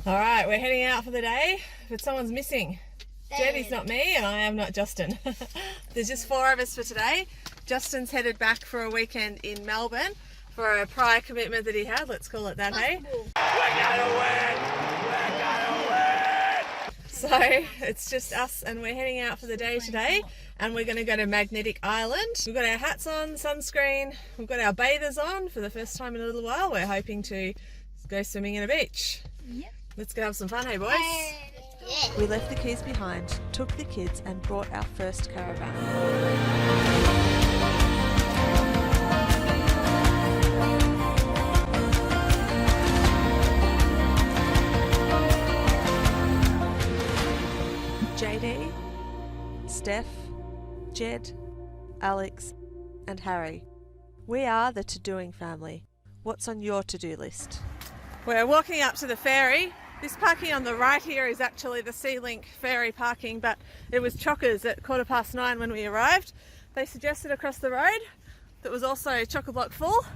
Alright, we're heading out for the day, but someone's missing. Jetty's not me and I am not Justin. There's just 4 of us for today. Justin's headed back for a weekend in Melbourne for a prior commitment that he had, let's call it that, hey? We're gonna win! So it's just us and we're heading out for the day today and we're going to go to Magnetic Island. We've got our hats on, sunscreen, we've got our bathers on for the first time in a little while. We're hoping to go swimming in a beach. Yep. Let's go have some fun, hey boys? Yeah. We left the keys behind, took the kids and brought our first caravan. JD, Steph, Jed, Alex and Harry. We are the to-doing family. What's on your to-do list? We're walking up to the ferry. This parking on the right here is actually the Sea Link ferry parking, but it was chockers at 9:15 when we arrived. They suggested across the road that was also chock-a-block full.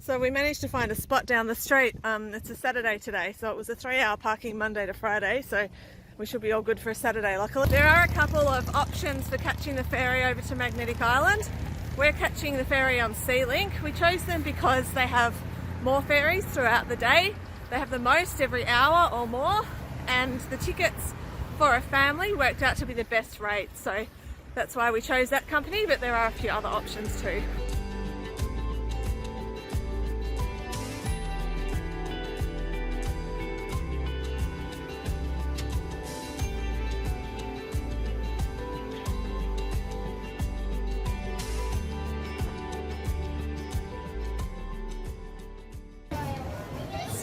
So we managed to find a spot down the street. It's a Saturday today, so it was a 3-hour parking Monday to Friday. So we should be all good for a Saturday, luckily. There are a couple of options for catching the ferry over to Magnetic Island. We're catching the ferry on Sea Link. We chose them because they have more ferries throughout the day. They have the most every hour or more, and the tickets for a family worked out to be the best rate. So that's why we chose that company, but there are a few other options too.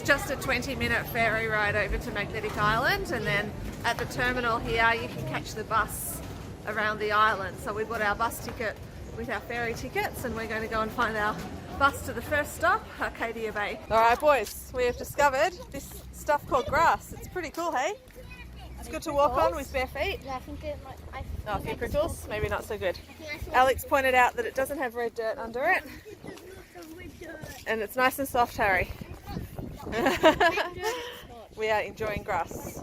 Just a 20-minute ferry ride over to Magnetic Island, and then at the terminal here you can catch the bus around the island. So we bought our bus ticket with our ferry tickets and we're going to go and find our bus to the first stop, Arcadia Bay. Alright boys, we have discovered this stuff called grass. It's pretty cool, hey? It's good to walk on with bare feet. Yeah, I think it might. A few prickles, maybe not so good. Alex pointed out that it doesn't have red dirt under it. And it's nice and soft, Harry. We are enjoying grass.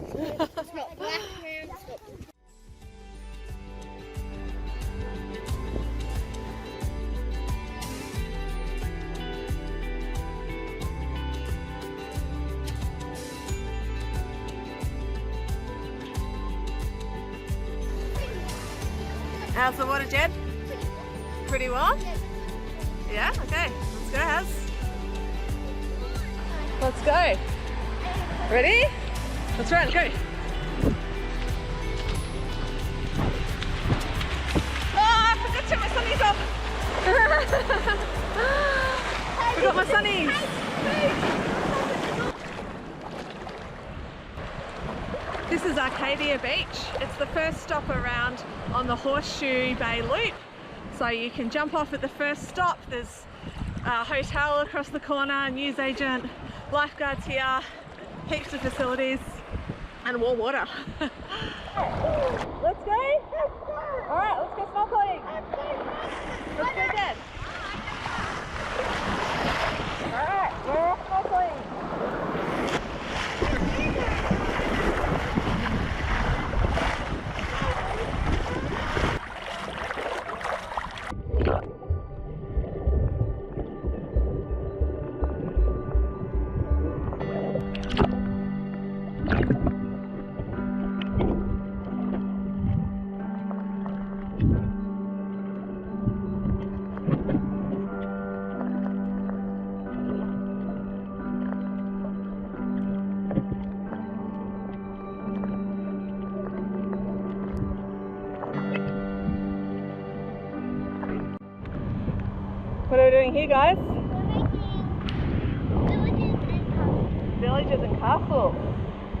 How's the water, Jed? Pretty warm? Yeah? Okay, let's go, Haz. Let's go. Ready? Let's run, go. Oh, I forgot to take my sunnies off. Forgot my sunnies. This is Arcadia Beach. It's the first stop around on the Horseshoe Bay Loop. So you can jump off at the first stop. There's a hotel across the corner, newsagent, lifeguards here, heaps of facilities, and warm water. Let's go? Alright, let's go snorkeling. Let's go, Dad. Alright, we're off snorkeling. What are we doing here, guys? We're making villages and castles. Villages and castles.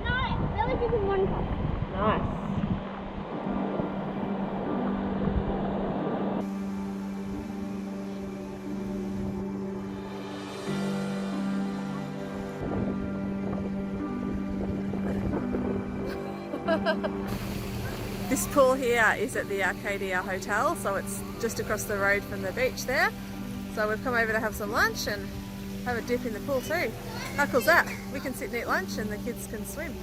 No, villages in one castle. Nice. This pool here is at the Arcadia Hotel, so it's just across the road from the beach there. So we've come over to have some lunch and have a dip in the pool too. How cool's that? We can sit and eat lunch and the kids can swim.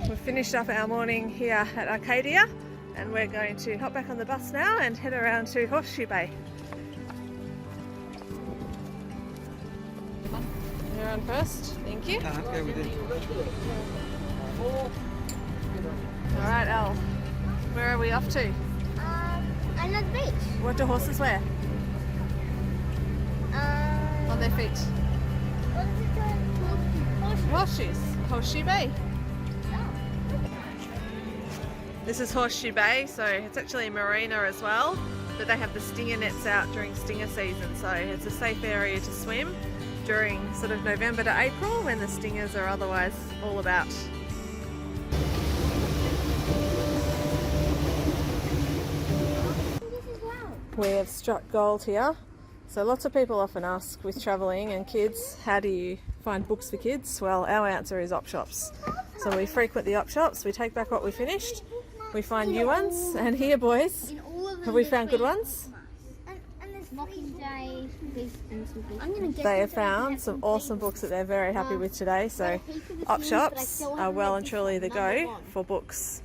We've finished up our morning here at Arcadia and we're going to hop back on the bus now and head around to Horseshoe Bay. You're on first, thank you. Okay, we did. Alright, Elle, where are we off to? Another beach. What do horses wear? On their feet? Horseshoes. Horseshoe Bay. This is Horseshoe Bay, so it's actually a marina as well, but they have the stinger nets out during stinger season, so it's a safe area to swim during sort of November to April when the stingers are otherwise all about. We have struck gold here. So lots of people often ask with travelling and kids, how do you find books for kids? Well, our answer is op shops. So we frequent the op shops, we take back what we finished, we find new ones, and here boys, have we found good ones? They have found some awesome books that they're very happy with today, so op shops are well and truly the go for books.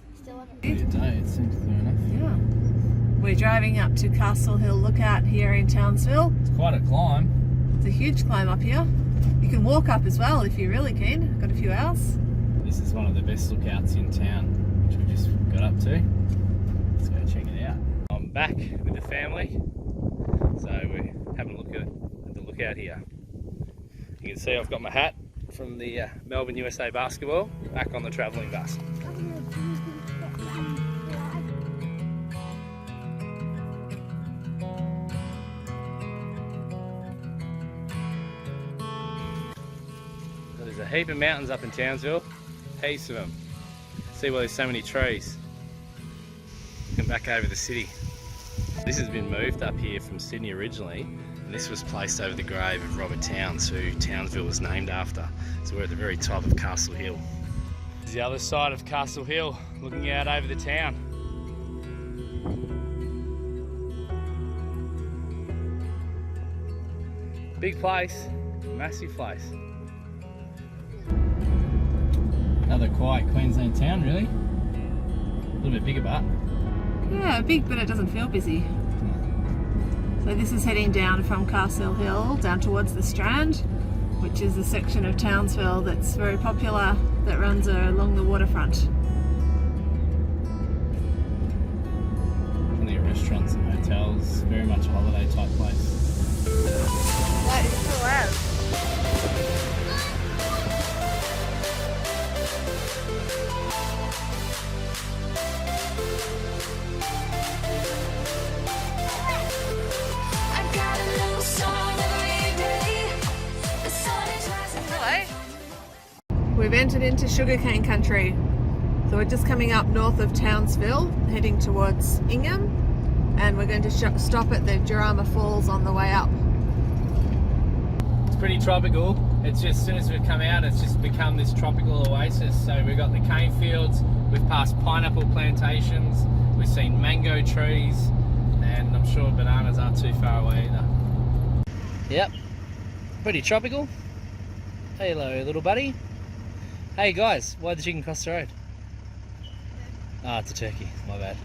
We're driving up to Castle Hill Lookout here in Townsville. It's quite a climb. It's a huge climb up here. You can walk up as well if you're really keen. Got a few hours. This is one of the best lookouts in town, which we just got up to. Let's go check it out. I'm back with the family, so we're having a look at the lookout here. You can see I've got my hat from the Melbourne USA basketball back on the travelling bus. There's a heap of mountains up in Townsville, heaps of them. See why there's so many trees. Looking back over the city. This has been moved up here from Sydney originally, and this was placed over the grave of Robert Towns, who Townsville was named after. So we're at the very top of Castle Hill. This is the other side of Castle Hill, looking out over the town. Big place, massive place. Another quiet Queensland town, really. A little bit bigger, but Yeah, big, but it doesn't feel busy. So this is heading down from Castle Hill down towards the Strand, which is a section of Townsville that's very popular that runs along the waterfront. plenty of restaurants and hotels. Very much a holiday type place. That is cool as. We've entered into sugarcane country, so we're just coming up north of Townsville, heading towards Ingham, and we're going to stop at the Jourama Falls on the way up. It's pretty tropical. It's just, as soon as we've come out, it's just become this tropical oasis. So we've got the cane fields, we've passed pineapple plantations, we've seen mango trees, and I'm sure bananas aren't too far away either. Yep, pretty tropical. Hello, little buddy. Hey guys, why'd the chicken cross the road? Ah, it's a turkey, my bad.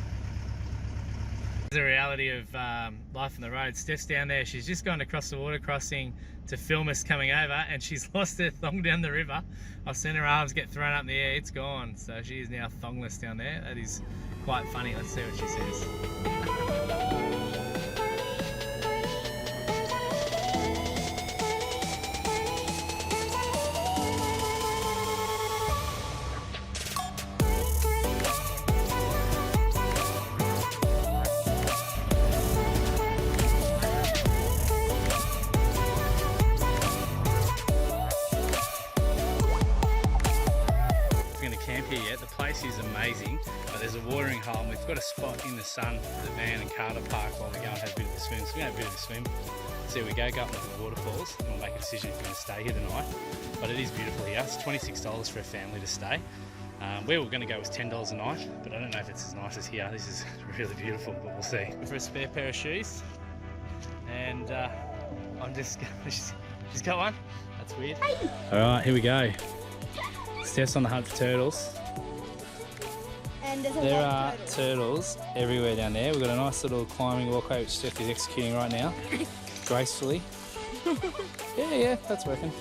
The reality of life on the road. Steph's down there, she's just gone across the water crossing to film us coming over, and she's lost her thong down the river. I've seen her arms get thrown up in the air, it's gone. So she is now thongless down there. That is quite funny. Let's see what she says. Here yet. The place is amazing, but there's a watering hole and we've got a spot in the sun for the van and car to park while we go and have a bit of a swim. So we're going to have a bit of a swim, see where we go up to the waterfalls, and we'll make a decision if we're going to stay here tonight. But it is beautiful here. It's $26 for a family to stay, We were going to go with $10 a night, but I don't know if it's as nice as here. This is really beautiful, but we'll see. For a spare pair of shoes, and I'm just she's got one. That's weird. All right, here we go. Steph's on the hunt for turtles. And there's a There lot are of turtles. turtles everywhere down there. We've got a nice little climbing walkway which Steph is executing right now, gracefully. Yeah, that's working.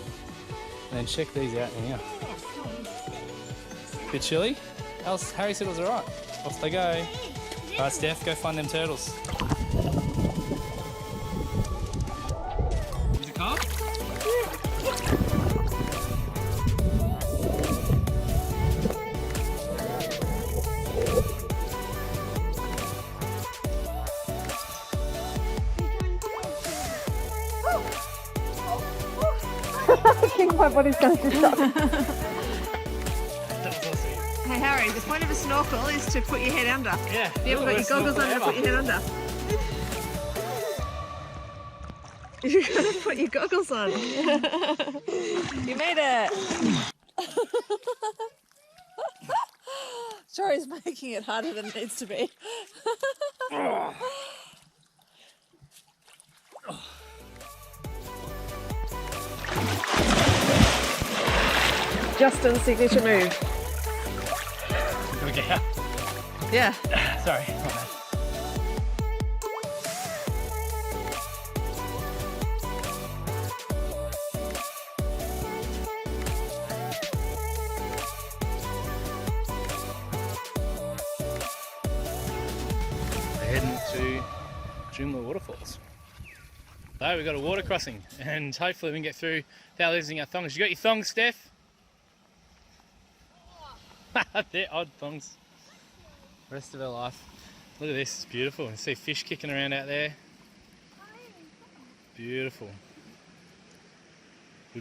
And then check these out in here. Bit chilly. Harry said it was alright. Off they go. Alright, Steph, go find them turtles. Is it calm? I think my body's going to stop. That was awesome. Hey Harry, the point of a snorkel is to put your head under. Yeah. You haven't got your goggles on to put your head under. You've got to put your goggles on. You made it. Jory's making it harder than it needs to be. Justin's signature move. Can we get out? Yeah. Sorry. We're heading to Jourama Waterfalls. So we've got a water crossing and hopefully we can get through without losing our thongs. You got your thongs, Steph? They're odd thongs. Rest of our life. Look at this, it's beautiful. You can see fish kicking around out there. Beautiful.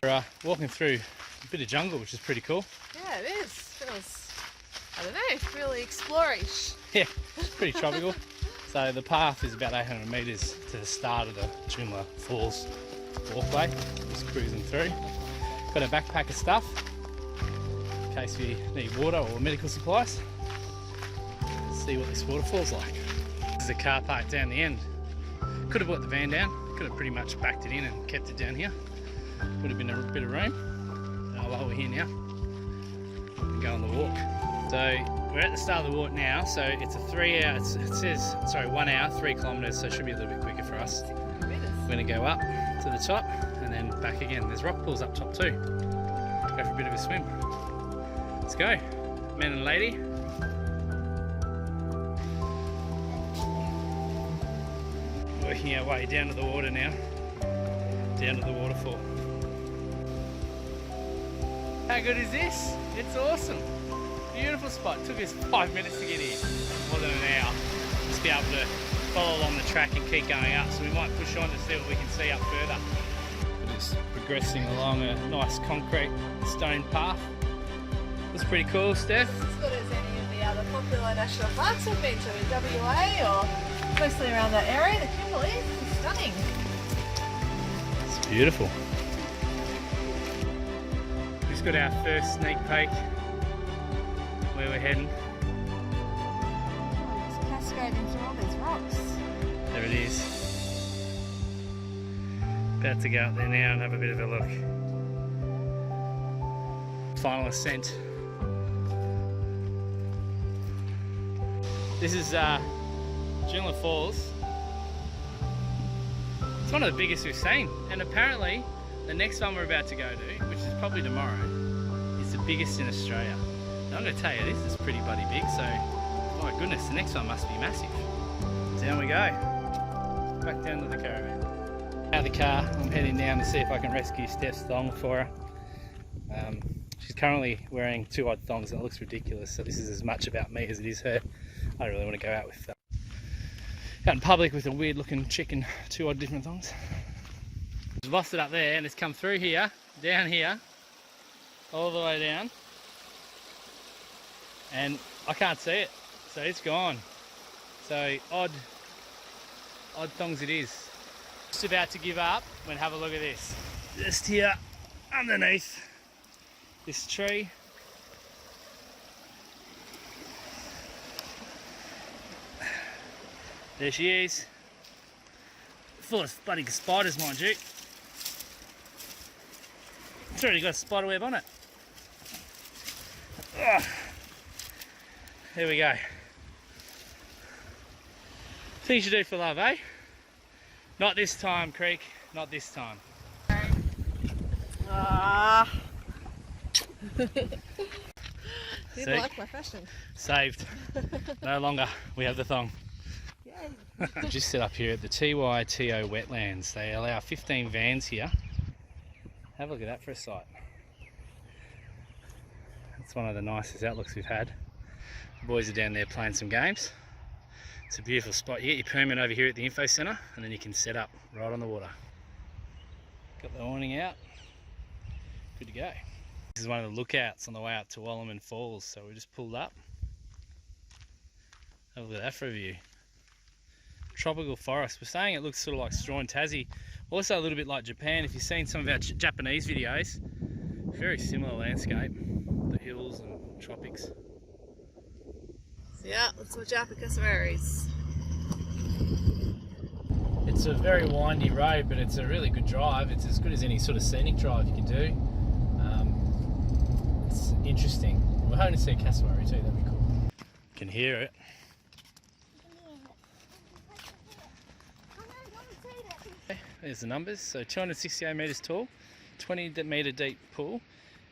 We're walking through a bit of jungle, which is pretty cool. Yeah, it is. Feels, I don't know, really explorish. Yeah, it's pretty tropical. So the path is about 800 metres to the start of the Jourama Falls walkway. Just cruising through. Got a backpack of stuff in case we need water or medical supplies. Let's see what this waterfall's like. This is a car park down the end. Could have brought the van down. Could have pretty much backed it in and kept it down here. Would have been a bit of room. Well, we're here now. We can go on the walk. So we're at the start of the walk now, so it's a 3 hour, it says, sorry, 1 hour, 3 kilometres, so it should be a little bit quicker for us. We're going to go up to the top and then back again. There's rock pools up top too. Go for a bit of a swim. Let's go, man and lady. Working our way down to the water now, down to the waterfall. How good is this? It's awesome. Beautiful spot. Took us 5 minutes to get here. More than an hour. Just be able to follow along the track and keep going up. So we might push on to see what we can see up further. We're just progressing along a nice concrete stone path. It's pretty cool, Steph. As good as any of the other popular national parks I've been to in WA or mostly around that area. The Kimberley is stunning. It's beautiful. Just got our first sneak peek where we're heading. Oh, it's cascading through all these rocks. There it is. About to go up there now and have a bit of a look. Final ascent. This is Jourama Falls. It's one of the biggest we've seen, and apparently the next one we're about to go to, which is probably tomorrow, is the biggest in Australia. Now, I'm going to tell you, this is pretty bloody big, so my goodness, the next one must be massive. Down we go. Back down to the caravan. Out of the car, I'm heading down to see if I can rescue Steph's thong for her. She's currently wearing 2 odd thongs and it looks ridiculous, so this is as much about me as it is her. I don't really want to go out with out in public with a weird looking chick in 2 odd different thongs. We've lost it up there and it's come through here, down here, all the way down, and I can't see it, so it's gone. So odd thongs it is. Just about to give up. I'm gonna have a look at this. Just here underneath this tree. There she is. Full of bloody spiders, mind you. It's already got a spider web on it. Ugh. There we go. Things you do for love, eh? Not this time, Creek. Not this time. Didn't like my fashion. Saved. No longer. We have the thong. Yay. Just set up here at the TYTO Wetlands. They allow 15 vans here. Have a look at that for a sight. It's one of the nicest outlooks we've had. The boys are down there playing some games. It's a beautiful spot. You get your permit over here at the info centre and then you can set up right on the water. Got the awning out. Good to go. This is one of the lookouts on the way out to Wallerman Falls, so we just pulled up. Have a look at that for a view. Tropical forest. We're saying it looks sort of like straw and Tassie. Also a little bit like Japan. If you've seen some of our Japanese videos, very similar landscape. The hills and tropics. So yeah, let's watch out for cassowaries. It's a very windy road, but it's a really good drive. It's as good as any sort of scenic drive you can do. It's interesting. We're hoping to see a cassowary too, that'd be cool. Can hear it. There's the numbers. So 268 metres tall, 20 metre deep pool,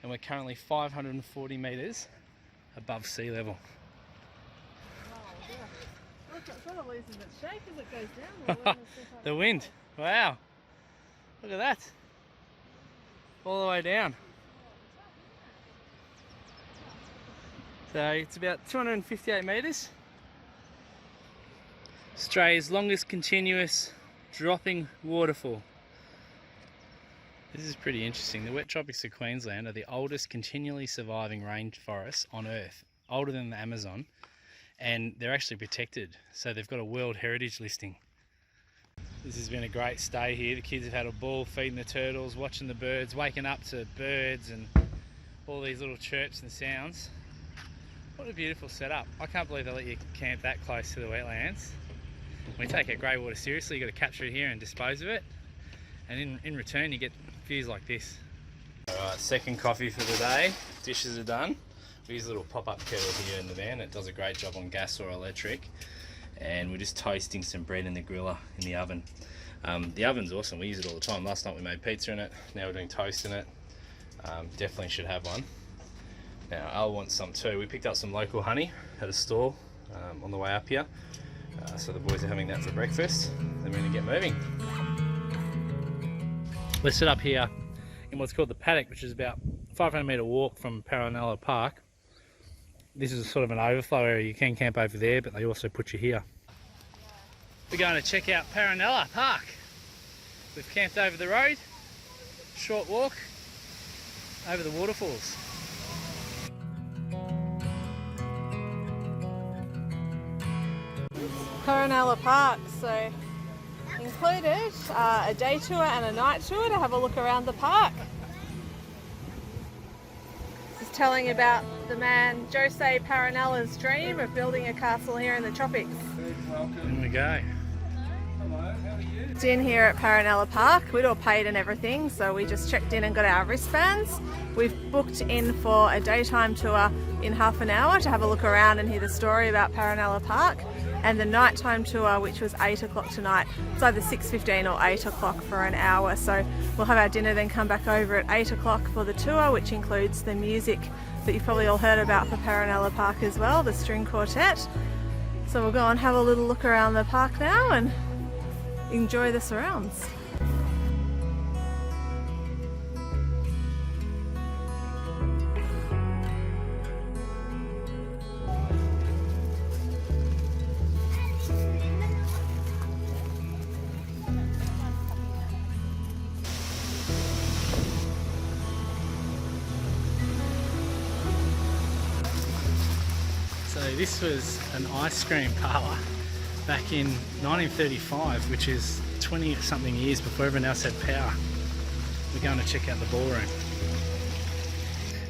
and we're currently 540 metres above sea level. The wind. Wow. Look at that. All the way down. So it's about 258 metres. Australia's longest continuous dropping waterfall. This is pretty interesting. The wet tropics of Queensland are the oldest continually surviving rainforests on Earth, older than the Amazon, and they're actually protected, so they've got a World Heritage listing. This has been a great stay here. The kids have had a ball feeding the turtles, watching the birds, waking up to birds and all these little chirps and sounds. What a beautiful setup. I can't believe they let you camp that close to the wetlands. When you take our grey water seriously, you've got to capture it here and dispose of it. And in return, you get views like this. Alright, second coffee for the day. Dishes are done. We use a little pop-up kettle here in the van. It does a great job on gas or electric. And we're just toasting some bread in the griller in the oven. The oven's awesome. We use it all the time. Last night we made pizza in it. Now we're doing toast in it. Definitely should have one. Now Al wants some too. We picked up some local honey at a stall on the way up here. So the boys are having that for breakfast. Then we're going to get moving. Let's sit up here in what's called the paddock, which is about 500 metre walk from Paronella Park. This is sort of an overflow area. You can camp over there, but they also put you here. We're going to check out Paronella Park. We've camped over the road. Short walk over the waterfalls. Paronella Park, so included a day tour and a night tour to have a look around the park. This is telling about the man Jose Paranella's dream of building a castle here in the tropics. In we go. It's in here at Paronella Park. We'd all paid and everything, so we just checked in and got our wristbands. We've booked in for a daytime tour in half an hour to have a look around and hear the story about Paronella Park, and the nighttime tour, which was 8 o'clock tonight. It's either 6:15 or 8 o'clock for an hour, so we'll have our dinner, then come back over at 8 o'clock for the tour, which includes the music that you've probably all heard about for Paronella Park as well, the string quartet. So we'll go and have a little look around the park now and enjoy the surrounds. So this was an ice cream parlour back in 1935, which is 20 something years before everyone else had power. We're going to check out the ballroom.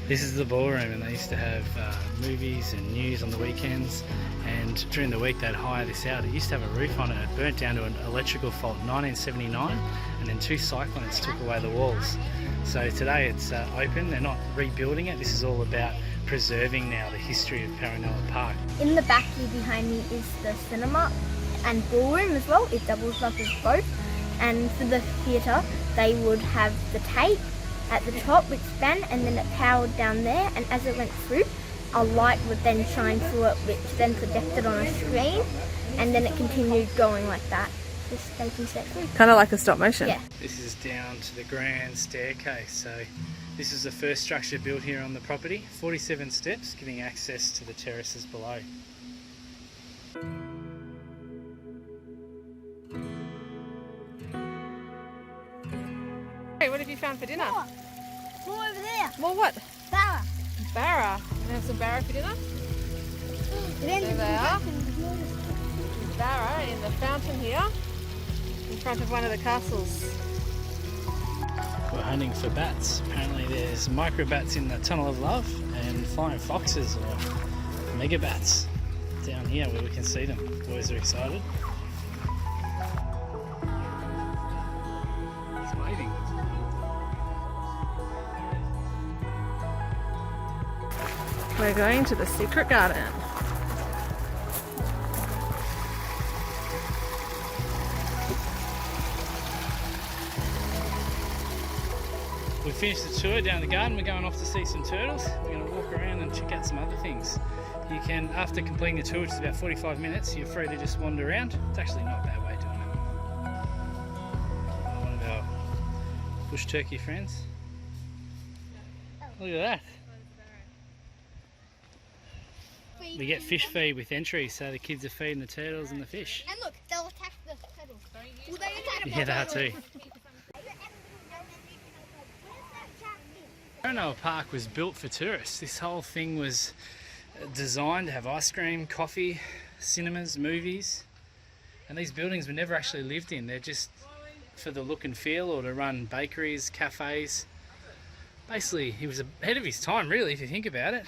This is the ballroom, and they used to have movies and news on the weekends, and during the week they'd hire this out. It used to have a roof on it. It burnt down to an electrical fault in 1979, and then 2 cyclones took away the walls. So today it's open. They're not rebuilding it. This is all about preserving now the history of Paronella Park. In the back here behind me is the cinema and ballroom as well. It doubles up as both. And for the theatre, they would have the tape at the top which span, and then it powered down there, and as it went through, a light would then shine through it, which then projected on a screen, and then it continued going like that. Just taking steps through. Kind of like a stop motion. Yeah. This is down to the grand staircase. So this is the first structure built here on the property. 47 steps giving access to the terraces below. Hey, what have you found for dinner? More over there. More what? Barra. Barra. You have some barra for dinner? There they are. Barra in the fountain here, in front of one of the castles. We're hunting for bats. Apparently there's micro bats in the Tunnel of Love and flying foxes or mega bats down here where we can see them. Boys are excited. It's waving. We're going to the secret garden. We finished the tour down the garden. We're going off to see some turtles. We're going to walk around and check out some other things. You can, after completing the tour, which is about 45 minutes, you're free to just wander around. It's actually not a bad way of doing it. One of our bush turkey friends. Look at that. We get fish feed with entry, so the kids are feeding the turtles and the fish. And look, they'll attack the turtles. Will they attack Yeah, they are too. Paronella Park was built for tourists. This whole thing was designed to have ice cream, coffee, cinemas, movies, and these buildings were never actually lived in. They're just for the look and feel, or to run bakeries, cafes. Basically, he was ahead of his time, really, if you think about it,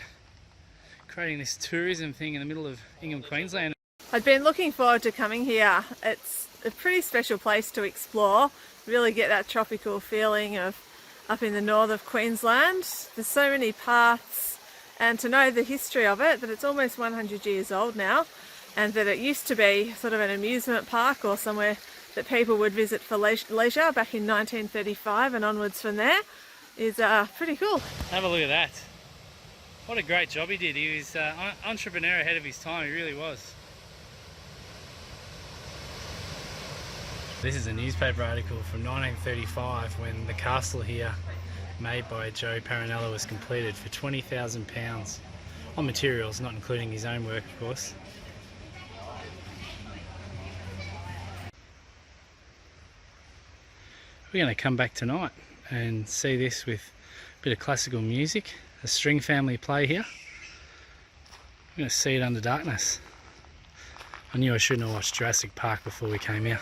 creating this tourism thing in the middle of England, Queensland. I'd been looking forward to coming here. It's a pretty special place to explore, really get that tropical feeling of up in the north of Queensland. There's so many paths, and to know the history of it, that it's almost 100 years old now, and that it used to be sort of an amusement park or somewhere that people would visit for leisure back in 1935 and onwards from there, is pretty cool. Have a look at that. What a great job he did. He was an entrepreneur ahead of his time, he really was. This is a newspaper article from 1935 when the castle here, made by Joe Paronella, was completed for £20,000 on materials, not including his own work, of course. We're going to come back tonight and see this with a bit of classical music, a string family play here. We're going to see it under darkness. I knew I shouldn't have watched Jurassic Park before we came here.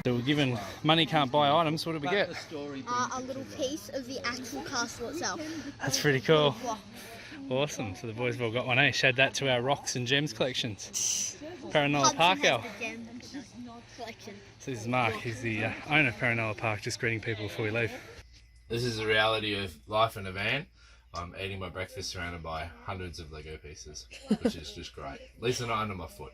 So we're given money can't buy items. What did we get? A little piece of the actual castle itself. That's pretty cool. Awesome. So the boys have all got one, eh? Showed that to our rocks and gems collections. Paronella Park. So this is Mark. He's the owner of Paronella Park, just greeting people before we leave. This is the reality of life in a van. I'm eating my breakfast surrounded by hundreds of Lego pieces, which is just great. At least they're not under my foot.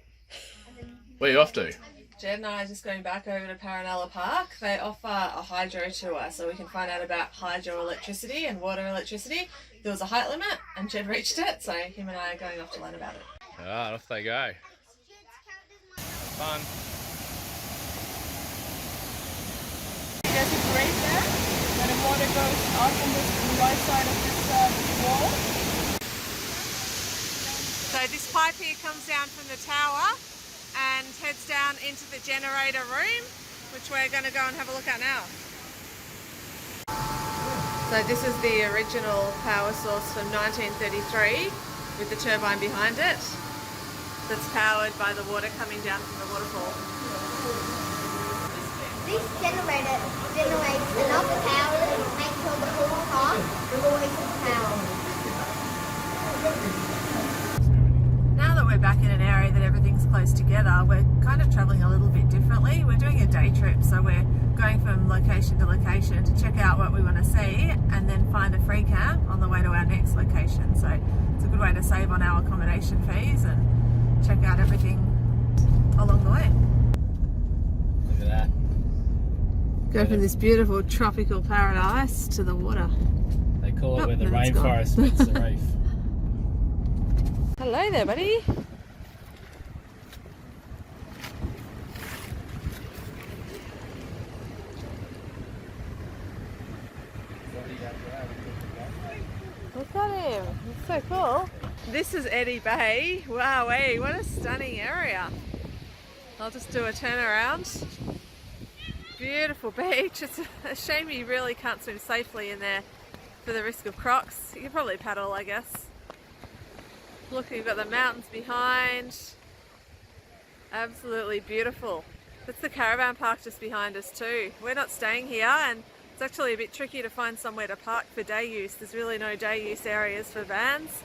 Where are you off to? Jed and I are just going back over to Paronella Park. They offer a hydro tour, so we can find out about hydroelectricity and water electricity. There was a height limit, and Jed reached it, so him and I are going off to learn about it. Alright, off they go. Fun. There's a grate there, where the water goes out on the right side of this wall. So this pipe here comes down from the tower and heads down into the generator room, which we're going to go and have a look at now. So this is the original power source from 1933 with the turbine behind it that's powered by the water coming down from the waterfall. This generator generates enough power to make sure the whole park always has power. Now that we're back in an area that everything's close together, we're kind of travelling a little bit differently. We're doing a day trip, so we're going from location to location to check out what we want to see and then find a free camp on the way to our next location. So it's a good way to save on our accommodation fees and check out everything along the way. Look at that. Go from this beautiful tropical paradise to the water. They call it where the and it's gone. rainforest meets the reef. Hello there, buddy. Look at him. It's so cool. This is Etty Bay. Wowee, what a stunning area. I'll just do a turnaround. Beautiful beach. It's a shame you really can't swim safely in there for the risk of crocs. You can probably paddle, I guess. Look, you've got the mountains behind. Absolutely beautiful. That's the caravan park just behind us too. We're not staying here, and it's actually a bit tricky to find somewhere to park for day use. There's really no day use areas for vans.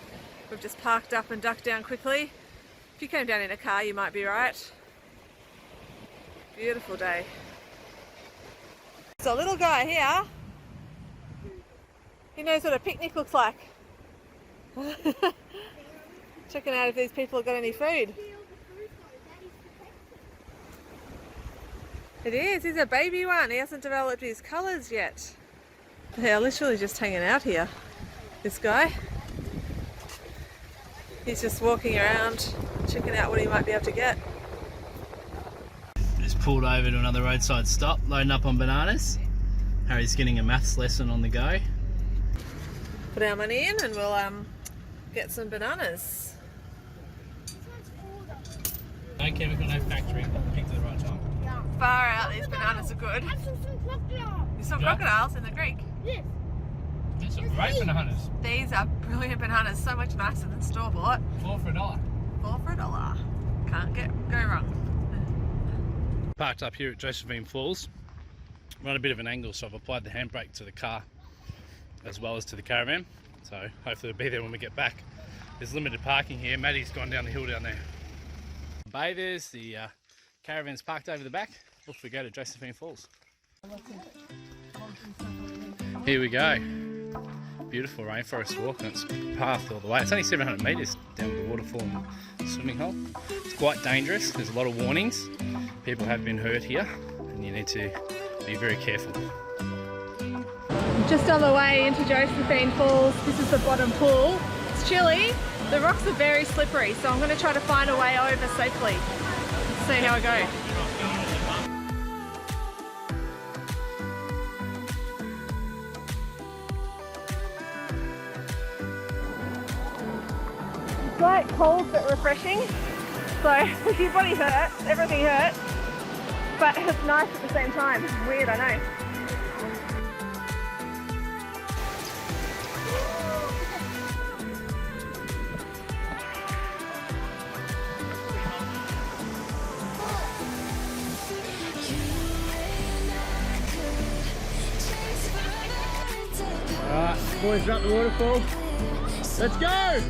We've just parked up and ducked down quickly. If you came down in a car, you might be right. Beautiful day. There's a little guy here. He knows what a picnic looks like. Checking out if these people have got any food. It is, he's a baby one. He hasn't developed his colours yet. They're literally just hanging out here, this guy. He's just walking around, checking out what he might be able to get. Just pulled over to another roadside stop, loading up on bananas. Harry's getting a maths lesson on the go. Put our money in and we'll get some bananas. No chemical, no factory. Picked at the right time. Far out, these bananas are good. There's some crocodiles in the creek. Yes. These are great bananas. These are brilliant bananas, so much nicer than store-bought. $4 for $1. $4 for $1. Can't go wrong. Parked up here at Josephine Falls. We're on a bit of an angle, so I've applied the handbrake to the car as well as to the caravan. So hopefully it'll be there when we get back. There's limited parking here. Maddie's gone down the hill down there. Bathers, the caravan's parked over the back. Off we go to Josephine Falls. Here we go. Beautiful rainforest walk, and it's pathed all the way. It's only 700 metres down the waterfall and swimming hole. It's quite dangerous. There's a lot of warnings. People have been hurt here, and you need to be very careful. Just on the way into Josephine Falls, this is the bottom pool. It's chilly. The rocks are very slippery, so I'm going to try to find a way over safely. Let's see how I go. It's like cold but refreshing. So if your body hurts, everything hurts, but it's nice at the same time. It's weird, I know. Alright, boys are up the waterfall. Let's go!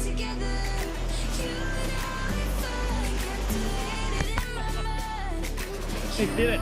He did it.